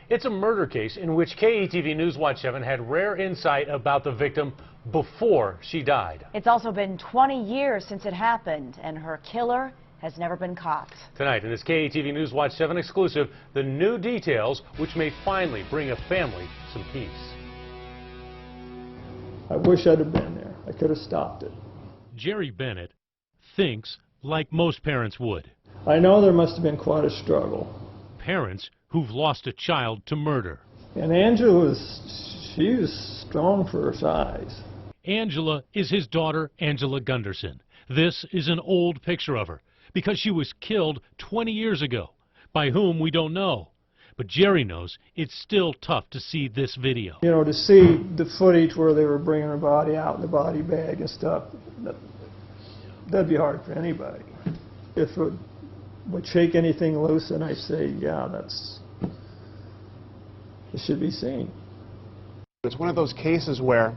It's a murder case in which KETV News Watch 7 had rare insight about the victim before she died. It's also been 20 years since it happened, and her killer has never been caught. Tonight in this KETV News Watch 7 exclusive, the new details which may finally bring a family some peace. I wish I'd have been there. I could have stopped it. Jerry Bennett thinks like most parents would. I know there must have been quite a struggle. Parents who've lost a child to murder. And Angela she was strong for her size. Angela is his daughter, Angela Gunderson. This is an old picture of her because she was killed 20 years ago. By whom, we don't know. But Jerry knows it's still tough to see this video. You know, to see the footage where they were bringing her body out in the body bag and stuff, that'd be hard for anybody. If it would shake anything loose, then I'd say, yeah, it should be seen. It's one of those cases where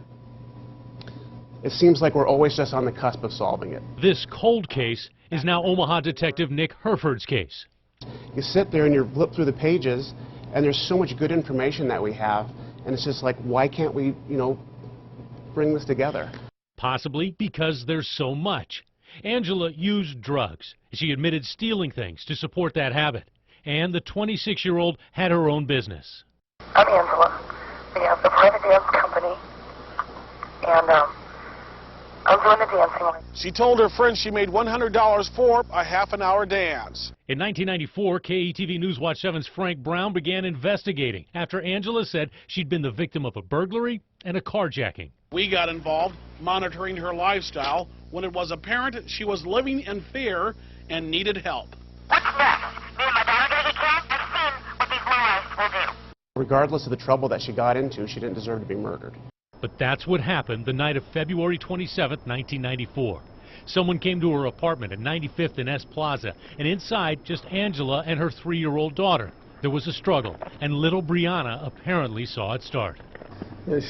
it seems like we're always just on the cusp of solving it. This cold case is now Omaha detective Nick Herford's case. You sit there and you flip through the pages, and there's so much good information that we have, and it's just like, why can't we, bring this together? Possibly because there's so much. Angela used drugs. She admitted stealing things to support that habit. And the 26-year-old had her own business. I'm Angela. We have the private dance company, and I'm doing the dancing. She told her friends she made $100 for a half-an-hour dance. In 1994, KETV News Watch 7's Frank Brown began investigating after Angela said she'd been the victim of a burglary and a carjacking. We got involved monitoring her lifestyle when it was apparent she was living in fear and needed help. What's next? Me and my daughter gonna get trapped? I've seen what these lowlifes will do. Regardless of the trouble that she got into, she didn't deserve to be murdered. But that's what happened the night of February 27, 1994. Someone came to her apartment at 95th and S Plaza, and inside just Angela and her 3-year-old daughter. There was a struggle, and little Brianna apparently saw it start.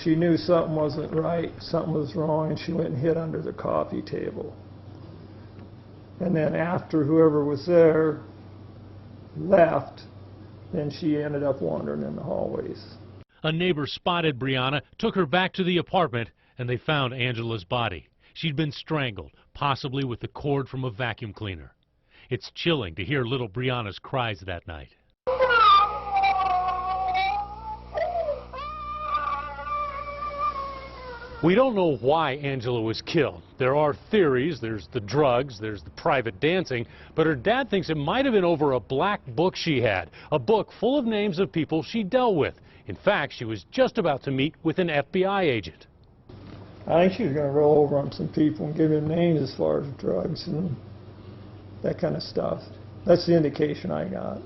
She knew something wasn't right, something was wrong, and she went and hid under the coffee table. And then after whoever was there left, then she ended up wandering in the hallways. A neighbor spotted Brianna, took her back to the apartment, and they found Angela's body. She'd been strangled, possibly with the cord from a vacuum cleaner. It's chilling to hear little Brianna's cries that night. We don't know why Angela was killed. There are theories. There's the drugs, there's the private dancing, but her dad thinks it might have been over a black book she had, a book full of names of people she dealt with. In fact, she was just about to meet with an FBI agent. I think she was going to roll over on some people and give them names as far as drugs and that kind of stuff. That's the indication I got.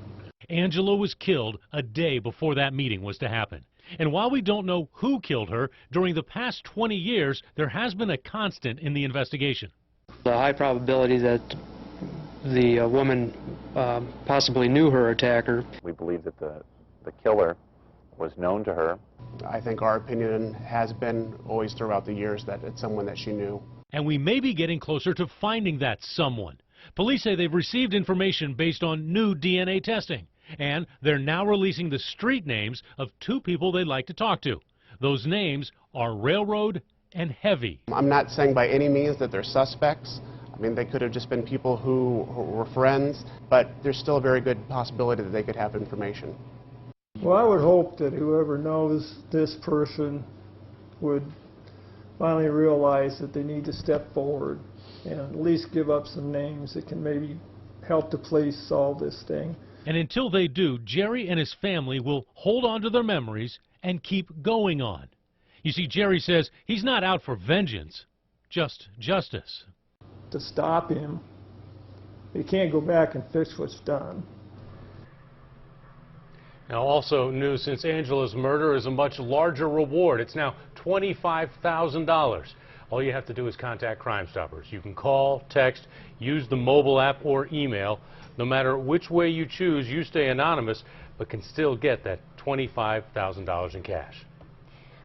Angela was killed a day before that meeting was to happen. And while we don't know who killed her, during the past 20 years, there has been a constant in the investigation. The high probability that the woman possibly knew her attacker. We believe that the killer was known to her. I think our opinion has been always throughout the years that it's someone that she knew. And we may be getting closer to finding that someone. Police say they've received information based on new DNA testing. And they're now releasing the street names of 2 people they'd like to talk to. Those names are Railroad and Heavy. I'm not saying by any means that they're suspects. I mean, they could have just been people who were friends, but there's still a very good possibility that they could have information. Well, I would hope that whoever knows this person would finally realize that they need to step forward and at least give up some names that can maybe help the police solve this thing. And until they do, Jerry and his family will hold on to their memories and keep going on. You see, Jerry says he's not out for vengeance, just justice. To stop him, they can't go back and fix what's done. Now, also news since Angela's murder is a much larger reward. It's now $25,000. All you have to do is contact Crime Stoppers. You can call, text, use the mobile app, or email. No matter which way you choose, you stay anonymous, but can still get that $25,000 in cash.